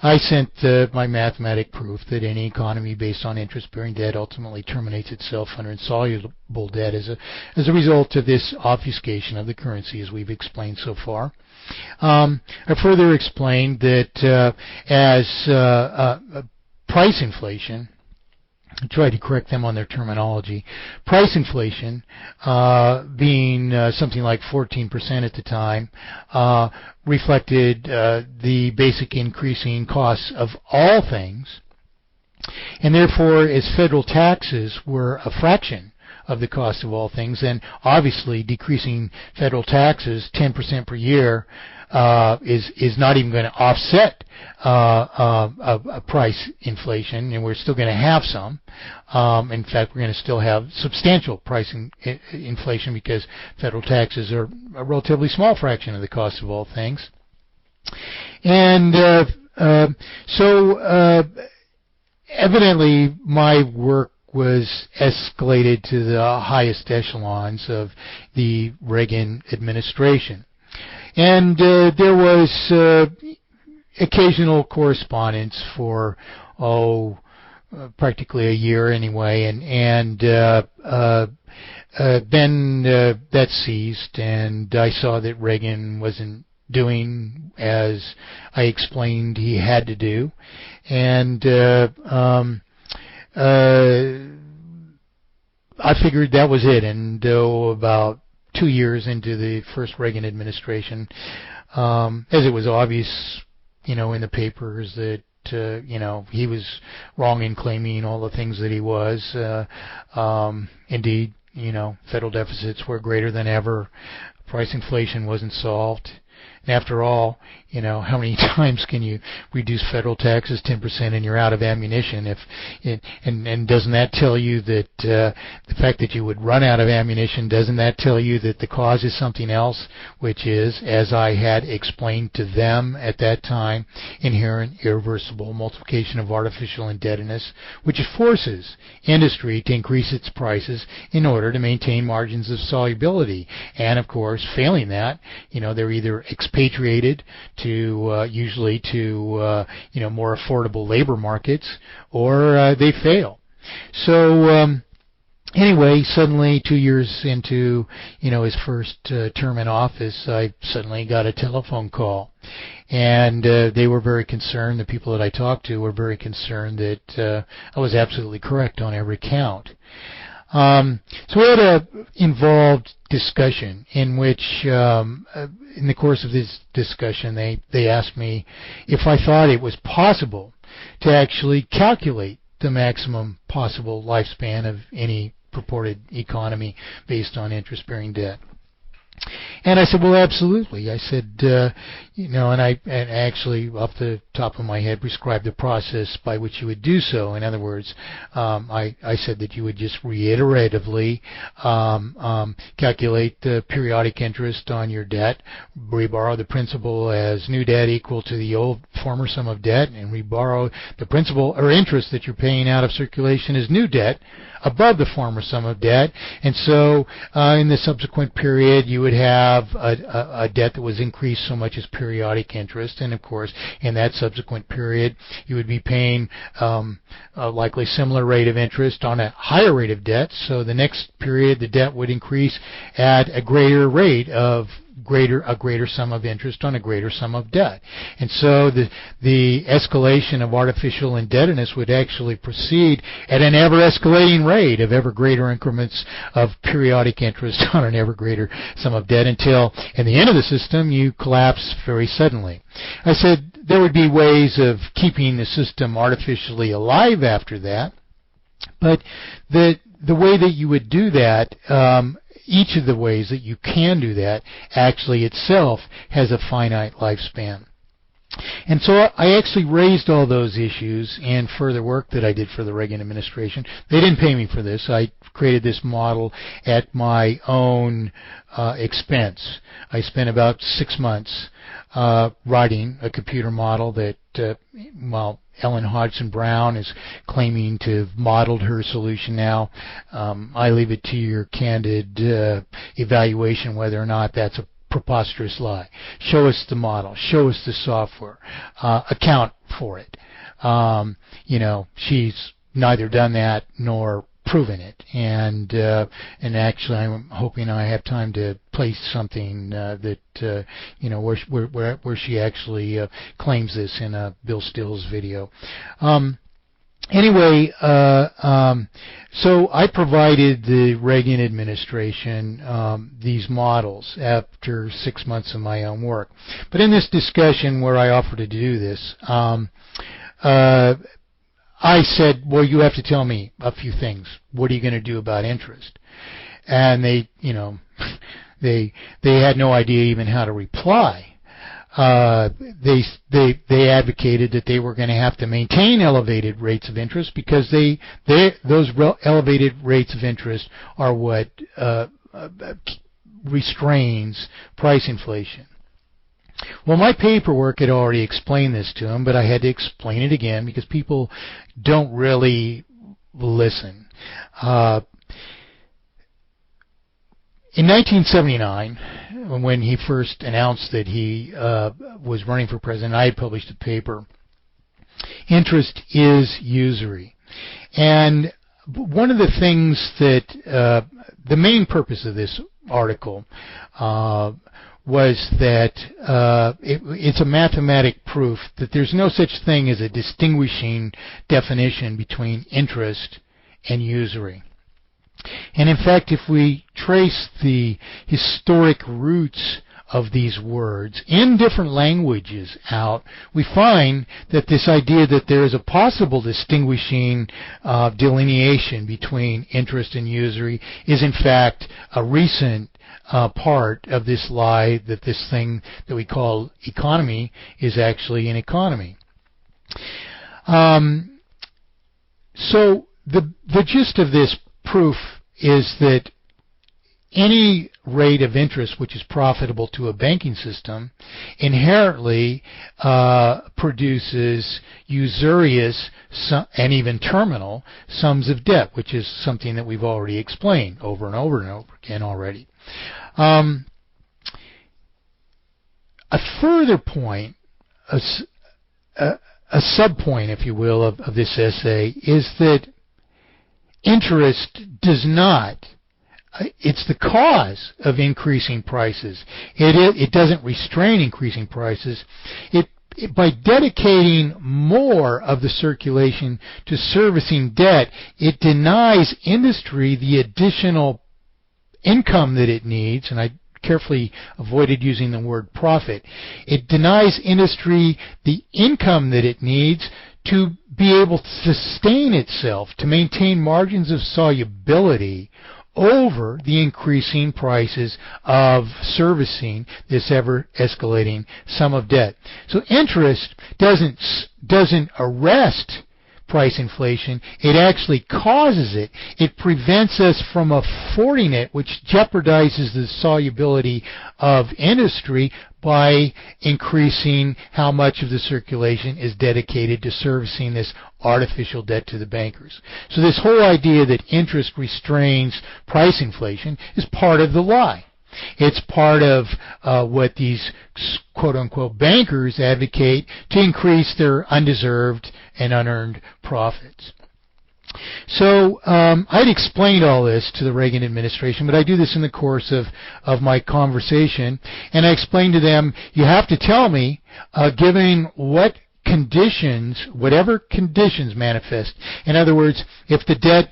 I sent my mathematic proof that any economy based on interest-bearing debt ultimately terminates itself under insoluble debt as a result of this obfuscation of the currency, as we've explained so far. I further explained that as price inflation, I tried to correct them on their terminology. Price inflation, being something like 14% at the time, reflected the basic increasing costs of all things, and therefore, as federal taxes were a fraction of the cost of all things, then obviously decreasing federal taxes 10% per year is not even going to offset a price inflation, and we're still going to have some. In fact, we're going to still have substantial price inflation because federal taxes are a relatively small fraction of the cost of all things. And so evidently my work was escalated to the highest echelons of the Reagan administration. And there was occasional correspondence for, practically a year anyway, and then that ceased, and I saw that Reagan wasn't doing as I explained he had to do, and I figured that was it. And about 2 years into the first Reagan administration, as it was obvious, in the papers that he was wrong in claiming all the things that he was. Indeed, federal deficits were greater than ever. Price inflation wasn't solved. And after all, how many times can you reduce federal taxes 10% and you're out of ammunition? And doesn't that tell you that the fact that you would run out of ammunition, doesn't that tell you that the cause is something else, which is, as I had explained to them at that time, inherent irreversible multiplication of artificial indebtedness, which forces industry to increase its prices in order to maintain margins of solubility. And of course, failing that, they're either expatriated to usually to more affordable labor markets, or they fail. So anyway, suddenly 2 years into his first term in office, I suddenly got a telephone call, and they were very concerned. The people that I talked to were very concerned that I was absolutely correct on every count. So we had a involved discussion in which, in the course of this discussion, they asked me if I thought it was possible to actually calculate the maximum possible lifespan of any purported economy based on interest-bearing debt. And I said, well, absolutely. I said, and I actually, off the top of my head, prescribed the process by which you would do so. In other words, I said that you would just reiteratively calculate the periodic interest on your debt, reborrow the principal as new debt equal to the old former sum of debt, and reborrow the principal or interest that you're paying out of circulation as new debt above the former sum of debt. And so in the subsequent period, you would have a debt that was increased so much as periodic interest, and of course in that subsequent period you would be paying a likely similar rate of interest on a higher rate of debt. So the next period the debt would increase at a greater rate of a greater sum of interest on a greater sum of debt. And so the escalation of artificial indebtedness would actually proceed at an ever escalating rate of ever greater increments of periodic interest on an ever greater sum of debt until at the end of the system you collapse very suddenly. I said there would be ways of keeping the system artificially alive after that, but the way that you would do that, each of the ways that you can do that actually itself has a finite lifespan. And so I actually raised all those issues in further work that I did for the Reagan administration. They didn't pay me for this. I created this model at my own expense. I spent about 6 months writing a computer model that, Ellen Hodgson Brown is claiming to have modeled her solution now. I leave it to your candid evaluation whether or not that's a preposterous lie. Show us the model. Show us the software. Account for it. She's neither done that nor proven it, and actually I'm hoping I have time to place something where she actually claims this in a Bill Stills video. Anyway, so I provided the Reagan administration these models after 6 months of my own work. But in this discussion where I offered to do this, I said, well, you have to tell me a few things. What are you going to do about interest? And they had no idea even how to reply. They advocated that they were going to have to maintain elevated rates of interest because those elevated rates of interest are what restrains price inflation. Well, my paperwork had already explained this to them, but I had to explain it again because people don't really listen. In 1979, when he first announced that he was running for president, I had published a paper, Interest is Usury. And one of the things that, the main purpose of this article was that it's a mathematic proof that there's no such thing as a distinguishing definition between interest and usury. And in fact, if we trace the historic roots of these words in different languages out, we find that this idea that there is a possible distinguishing delineation between interest and usury is in fact a recent part of this lie that this thing that we call economy is actually an economy. So the gist of this proof is that any rate of interest which is profitable to a banking system inherently produces usurious and even terminal sums of debt, which is something that we've already explained over and over and over again already. A further point, a sub-point, if you will, of this essay is that interest does not, it's the cause of increasing prices. It doesn't restrain increasing prices. By dedicating more of the circulation to servicing debt, it denies industry the additional income that it needs, and I carefully avoided using the word profit. It denies industry the income that it needs to be able to sustain itself, to maintain margins of solubility over the increasing prices of servicing this ever-escalating sum of debt. So interest doesn't arrest price inflation, it actually causes it. It prevents us from affording it, which jeopardizes the solubility of industry by increasing how much of the circulation is dedicated to servicing this artificial debt to the bankers. So this whole idea that interest restrains price inflation is part of the lie. It's part of what these quote-unquote bankers advocate to increase their undeserved and unearned profits. So I'd explained all this to the Reagan administration, but I do this in the course of my conversation, and I explained to them, you have to tell me, given what conditions, whatever conditions manifest. In other words, if the debt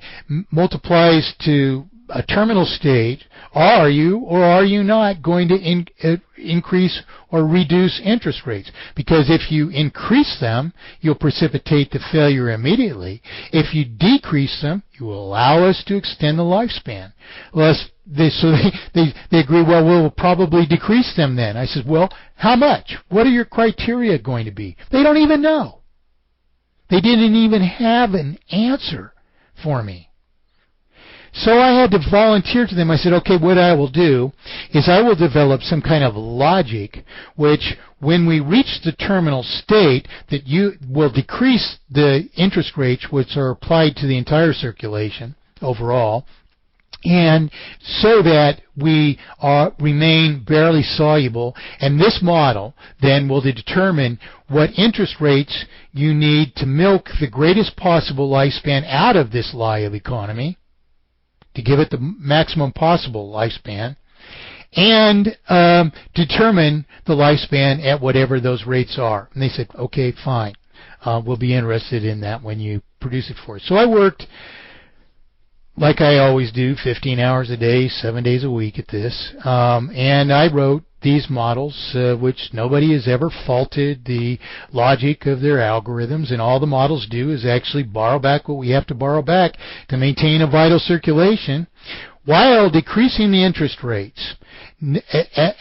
multiplies to a terminal state, are you or are you not going to increase or reduce interest rates? Because if you increase them, you'll precipitate the failure immediately. If you decrease them, you will allow us to extend the lifespan. So they agree, well, we'll probably decrease them then. I said, well, how much? What are your criteria going to be? They don't even know. They didn't even have an answer for me. So I had to volunteer to them. I said, okay, what I will do is I will develop some kind of logic which, when we reach the terminal state, that you will decrease the interest rates which are applied to the entire circulation overall, and so that we remain barely soluble. And this model then will determine what interest rates you need to milk the greatest possible lifespan out of this lie of economy, to give it the maximum possible lifespan, and determine the lifespan at whatever those rates are. And they said, okay, fine. We'll be interested in that when you produce it for us. So I worked, like I always do, 15 hours a day, 7 days a week at this. And I wrote these models, which nobody has ever faulted the logic of their algorithms. And all the models do is actually borrow back what we have to borrow back to maintain a vital circulation while decreasing the interest rates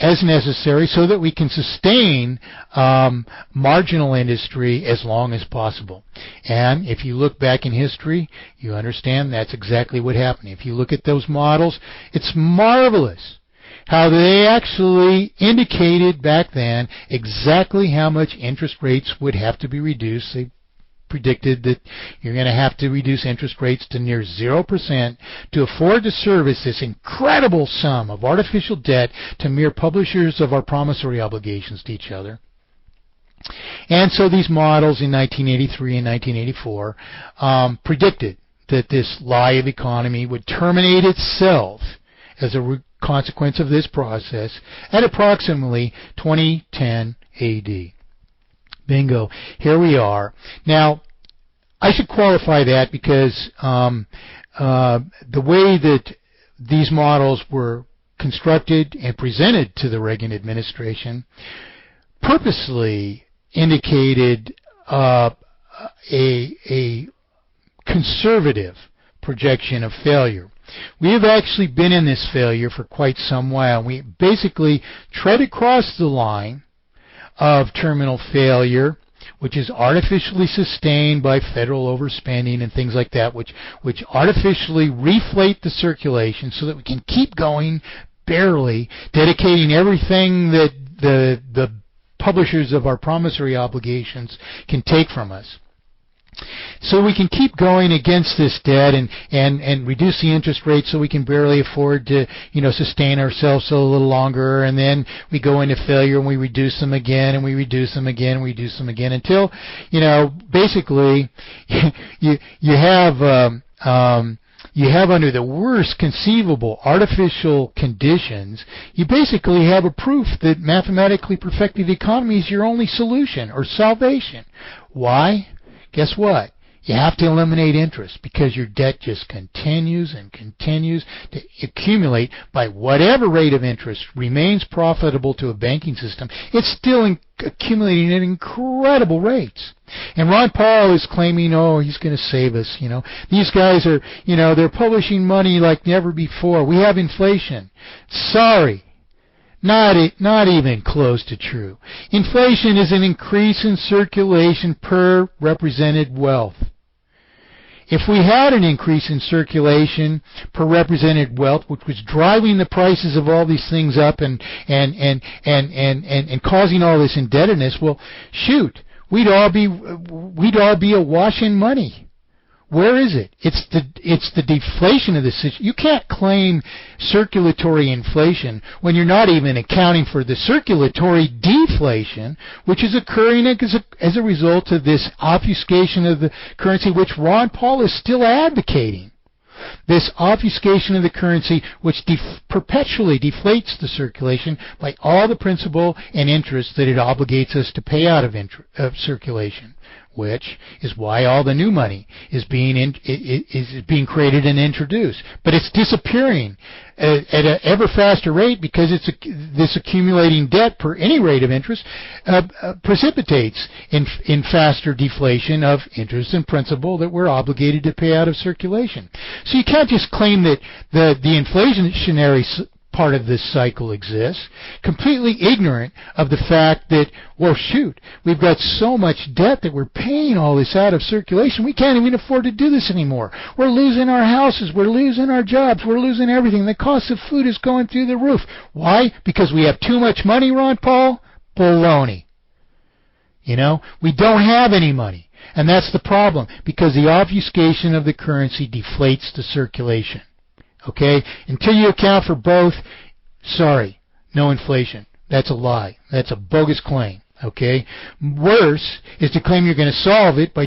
as necessary so that we can sustain marginal industry as long as possible. And if you look back in history, you understand that's exactly what happened. If you look at those models, it's marvelous how they actually indicated back then exactly how much interest rates would have to be reduced. They predicted that you're going to have to reduce interest rates to near 0% to afford to service this incredible sum of artificial debt to mere publishers of our promissory obligations to each other. And so these models in 1983 and 1984 predicted that this lie of economy would terminate itself as a consequence of this process at approximately 2010 AD. Bingo. Here we are. Now, I should qualify that because the way that these models were constructed and presented to the Reagan administration purposely indicated a conservative projection of failure. We have actually been in this failure for quite some while. We basically tread across the line of terminal failure, which is artificially sustained by federal overspending and things like that, which artificially reflate the circulation so that we can keep going barely, dedicating everything that the publishers of our promissory obligations can take from us. So we can keep going against this debt and reduce the interest rate so we can barely afford to, sustain ourselves a little longer, and then we go into failure and we reduce them again and we reduce them again and we reduce them again until, basically you have under the worst conceivable artificial conditions, you basically have a proof that mathematically perfected economy is your only solution or salvation. Why? Guess what? You have to eliminate interest because your debt just continues and continues to accumulate by whatever rate of interest remains profitable to a banking system. It's still accumulating at incredible rates. And Ron Paul is claiming, he's going to save us. These guys are, they're publishing money like never before. We have inflation. Sorry. Not even close to true. Inflation is an increase in circulation per represented wealth. If we had an increase in circulation per represented wealth, which was driving the prices of all these things up and causing all this indebtedness, well, shoot, we'd all be awash in money. Where is it? It's the deflation of the situation. You can't claim circulatory inflation when you're not even accounting for the circulatory deflation, which is occurring as a result of this obfuscation of the currency, which Ron Paul is still advocating. This obfuscation of the currency, which perpetually deflates the circulation by all the principal and interest that it obligates us to pay out of circulation, which is why all the new money is being created and introduced. But it's disappearing at an ever faster rate because this accumulating debt per any rate of interest precipitates in faster deflation of interest and principal that we're obligated to pay out of circulation. So you can't just claim that the inflationary part of this cycle exists, completely ignorant of the fact that, well, shoot, we've got so much debt that we're paying all this out of circulation, we can't even afford to do this anymore. We're losing our houses, we're losing our jobs, we're losing everything. The cost of food is going through the roof. Why? Because we have too much money, Ron Paul? Baloney. We don't have any money. And that's the problem, because the obfuscation of the currency deflates the circulation. Okay? Until you account for both, sorry, no inflation. That's a lie. That's a bogus claim. Okay? Worse is to claim you're going to solve it by